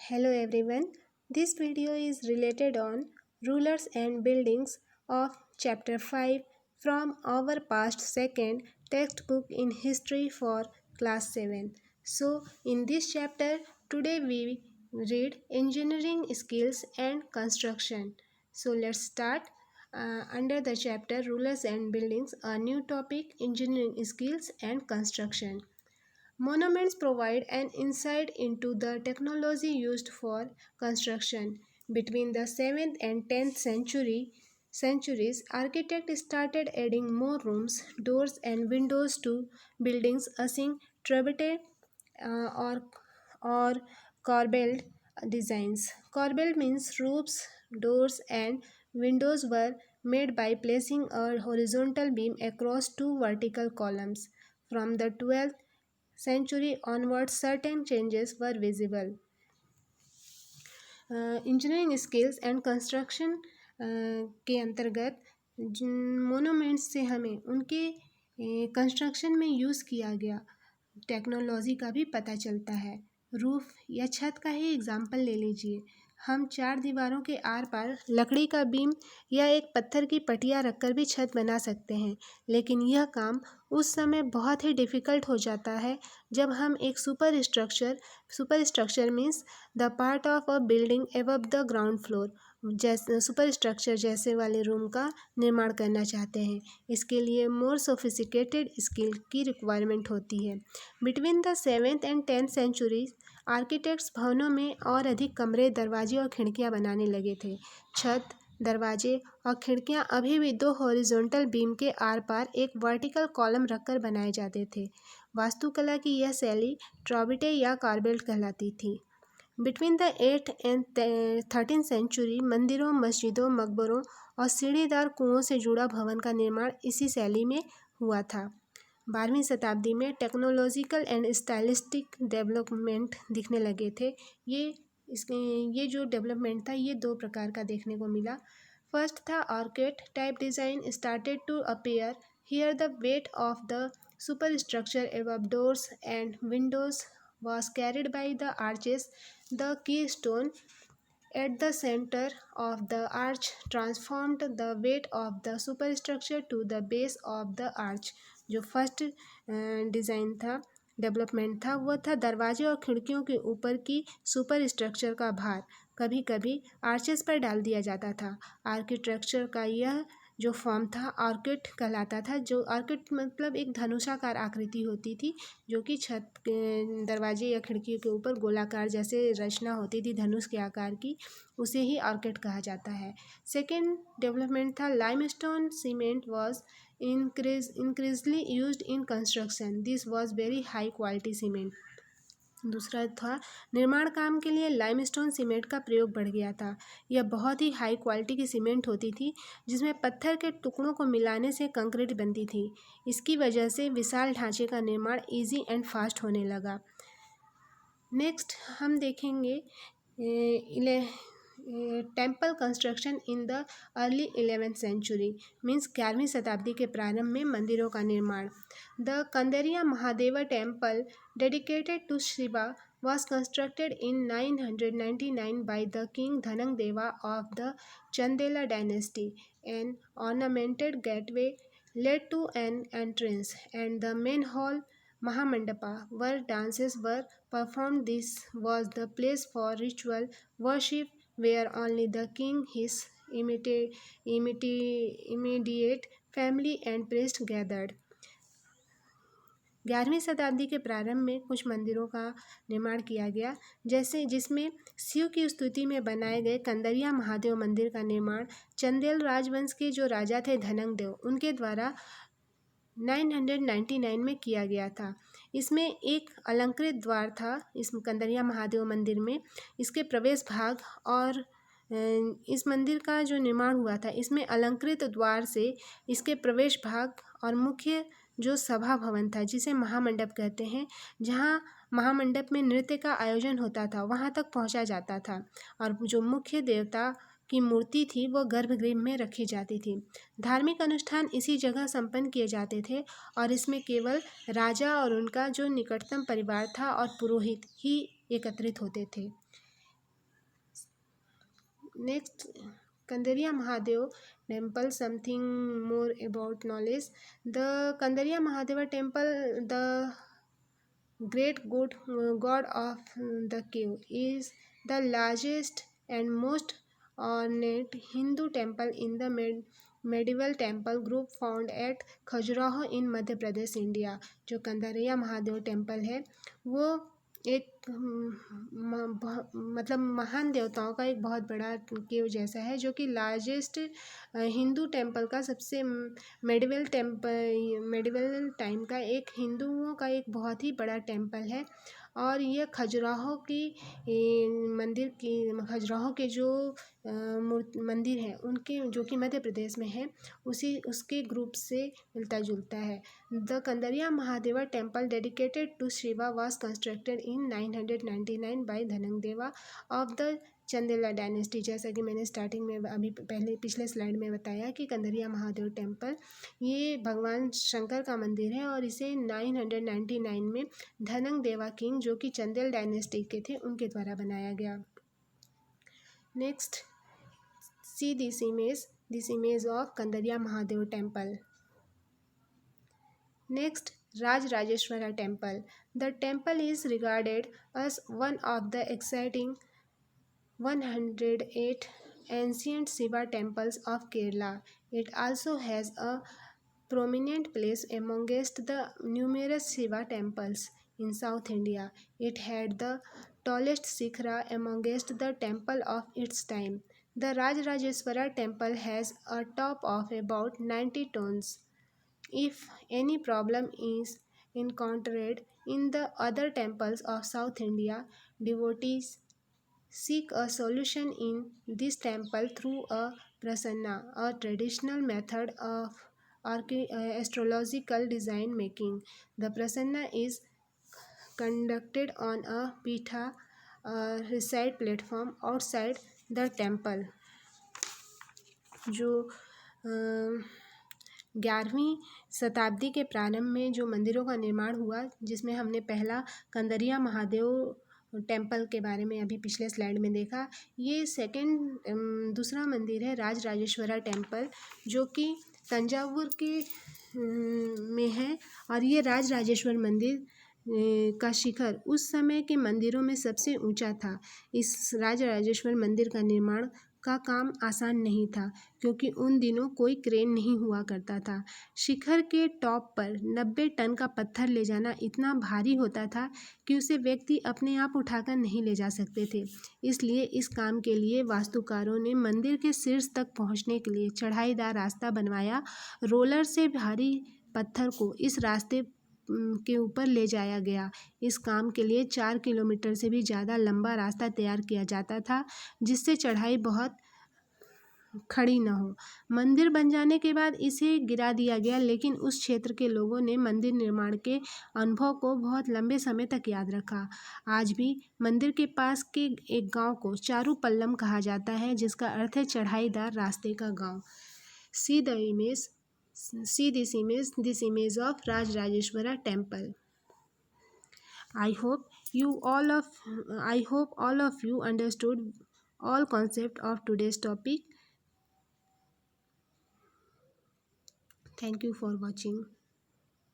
Hello everyone. This video is related on rulers and buildings of chapter 5 from our past second textbook in history for class 7. So in this chapter today we read engineering skills and construction. So let's start. Under the chapter rulers and buildings, a new topic, engineering skills and construction. Monuments provide an insight into the technology used for construction. Between the 7th and 10th centuries, architects started adding more rooms, doors, and windows to buildings using trabette uh, or, or corbelled designs. Corbelled means roofs, doors, and windows were made by placing a horizontal beam across two vertical columns. From the 12th century onwards, certain changes were visible. Engineering skills and construction के अंतर्गत monuments से हमें उनके construction में use किया गया technology का भी पता चलता है। रूफ या छत का ही एग्जाम्पल ले लीजिए। हम चार दीवारों के आर पार लकड़ी का बीम या एक पत्थर की पटिया रखकर भी छत बना सकते हैं, लेकिन यह काम उस समय बहुत ही डिफ़िकल्ट हो जाता है जब हम एक super structure means the part of a building above the ground floor जैसे सुपर स्ट्रक्चर जैसे वाले रूम का निर्माण करना चाहते हैं। इसके लिए मोर सोफिस्टिकेटेड स्किल की रिक्वायरमेंट होती है। Between the 7th and 10th centuries architects भवनों में और अधिक कमरे, दरवाजे और खिड़कियां बनाने लगे थे। छत, दरवाजे और खिड़कियां अभी भी दो हॉरिजॉन्टल बीम के आर पार एक वर्टिकल कॉलम रखकर बनाए जाते थे। वास्तुकला की यह शैली ट्रॉबिटे या कार्बेल्ट कहलाती थी। Between the 8th and 13th century मंदिरों, मस्जिदों, मकबरों और सीढ़ीदार कुओं से जुड़ा भवन का निर्माण इसी शैली में हुआ था। 12वीं शताब्दी में टेक्नोलॉजिकल एंड स्टाइलिस्टिक डेवलपमेंट दिखने लगे थे। ये जो डेवलपमेंट था ये दो प्रकार का देखने को मिला। फर्स्ट था arcade type design started to appear here the weight of the superstructure above doors and windows was carried by the arches. The keystone at the center of the arch transformed the weight of the superstructure to the base of the arch. जो first design था, development था, वो था दरवाजे और खिड़कियों के ऊपर की सुपर स्ट्रक्चर का भार कभी कभी आर्चेस पर डाल दिया जाता था। आर्किटेक्चर का यह जो फॉर्म था आर्किड कहलाता था। जो आर्किड मतलब एक धनुषाकार आकृति होती थी, जो कि छत के दरवाजे या खिड़कियों के ऊपर गोलाकार जैसे रचना होती थी धनुष के आकार की, उसे ही आर्किड कहा जाता है। सेकेंड डेवलपमेंट था limestone cement was increasingly used in construction. This was very high quality cement. दूसरा था निर्माण काम के लिए लाइमस्टोन सीमेंट का प्रयोग बढ़ गया था। यह बहुत ही हाई क्वालिटी की सीमेंट होती थी जिसमें पत्थर के टुकड़ों को मिलाने से कंक्रीट बनती थी। इसकी वजह से विशाल ढांचे का निर्माण इजी एंड फास्ट होने लगा। नेक्स्ट हम देखेंगे temple construction in the early 11th century means 11वीं शताब्दी के प्रारंभ में मंदिरों का निर्माण। The Kandariya Mahadeva temple dedicated to Shiva was constructed in 999 by the king Dhanangdeva of the Chandela dynasty. An ornamented gateway led to an entrance and the main hall Mahamandapa where dances were performed. This was the place for ritual worship where only the king, his immediate family and priest gathered. 11वीं शताब्दी के प्रारंभ में कुछ मंदिरों का निर्माण किया गया, जैसे जिसमें शिव की स्तुति में बनाए गए कंदरिया महादेव मंदिर का निर्माण चंदेल राजवंश के जो राजा थे धनंग देव उनके द्वारा 999 में किया गया था। इसमें एक अलंकृत द्वार था इस कंदरिया महादेव मंदिर में। इसके प्रवेश भाग और इस मंदिर का जो निर्माण हुआ था इसमें अलंकृत द्वार से इसके प्रवेश भाग और मुख्य जो सभा भवन था जिसे महामंडप कहते हैं, जहाँ महामंडप में नृत्य का आयोजन होता था वहाँ तक पहुँचा जाता था और जो मुख्य देवता की मूर्ति थी वो गर्भगृह में रखी जाती थी। धार्मिक अनुष्ठान इसी जगह संपन्न किए जाते थे और इसमें केवल राजा और उनका जो निकटतम परिवार था और पुरोहित ही एकत्रित होते थे। Next, Kandariya Mahadev temple, something more about knowledge. The Kandariya Mahadeva temple, the great god of the cave, is the largest and most ornate Hindu temple in the medieval temple group found at Khajuraho in Madhya Pradesh India. जो Kandariya Mahadev temple है वो एक मतलब महान देवताओं का एक बहुत बड़ा केव जैसा है, जो कि लार्जेस्ट हिंदू टेम्पल का सबसे मेडिवल टाइम का एक हिंदुओं का एक बहुत ही बड़ा टेम्पल है। और यह खजुराहो की मंदिर की खजुराहो के जो मंदिर हैं उनके, जो कि मध्य प्रदेश में है, उसके ग्रुप से मिलता जुलता है। The Kandariya Mahadeva temple dedicated to Shiva was constructed in 999 by Dhanadeva of the Chandela dynasty. जैसा कि मैंने स्टार्टिंग में अभी पहले पिछले स्लाइड में बताया कि कंदरिया महादेव टेम्पल ये भगवान शंकर का मंदिर है और इसे 999 में धनंदेवा किंग, जो कि चंदेल डायनेस्टी के थे, उनके द्वारा बनाया गया। Next, see this image of Kandariya Mahadev temple. Next, Rajarajeshwara temple. The temple is regarded as one of the exciting 108 ancient Shiva temples of Kerala. It also has a prominent place amongst the numerous Shiva temples in South India. It had the tallest shikhra amongst the temple of its time. The Rajarajeshwara temple has a top of about 90 tons. If any problem is encountered in the other temples of South India, devotees seek a solution in this temple through a prasanna, a traditional method of astrological design making. The prasanna is conducted on a pitha, recite platform outside the temple. जो 11वीं शताब्दी के प्रारंभ में जो मंदिरों का निर्माण हुआ, जिसमें हमने पहला कंदरिया महादेव टेम्पल के बारे में अभी पिछले स्लाइड में देखा। ये दूसरा मंदिर है राजराजेश्वरा टेम्पल, जो कि तंजावुर के में है। और ये राजराजेश्वर मंदिर का शिखर उस समय के मंदिरों में सबसे ऊंचा था। इस राजराजेश्वर मंदिर का निर्माण का काम आसान नहीं था, क्योंकि उन दिनों कोई क्रेन नहीं हुआ करता था। शिखर के टॉप पर 90 टन का पत्थर ले जाना इतना भारी होता था कि उसे व्यक्ति अपने आप उठाकर नहीं ले जा सकते थे। इसलिए इस काम के लिए वास्तुकारों ने मंदिर के शीर्ष तक पहुंचने के लिए चढ़ाईदार रास्ता बनवाया। रोलर से भारी पत्थर को इस रास्ते के ऊपर ले जाया गया। इस काम के लिए 4 किलोमीटर से भी ज़्यादा लंबा रास्ता तैयार किया जाता था, जिससे चढ़ाई बहुत खड़ी न हो। मंदिर बन जाने के बाद इसे गिरा दिया गया, लेकिन उस क्षेत्र के लोगों ने मंदिर निर्माण के अनुभव को बहुत लंबे समय तक याद रखा। आज भी मंदिर के पास के एक गांव को चारू पल्लम कहा जाता है, जिसका अर्थ है चढ़ाईदार रास्ते का गांव। See this image of Rajarajeshwara temple. I hope all of you understood all concept of today's topic. Thank you for watching.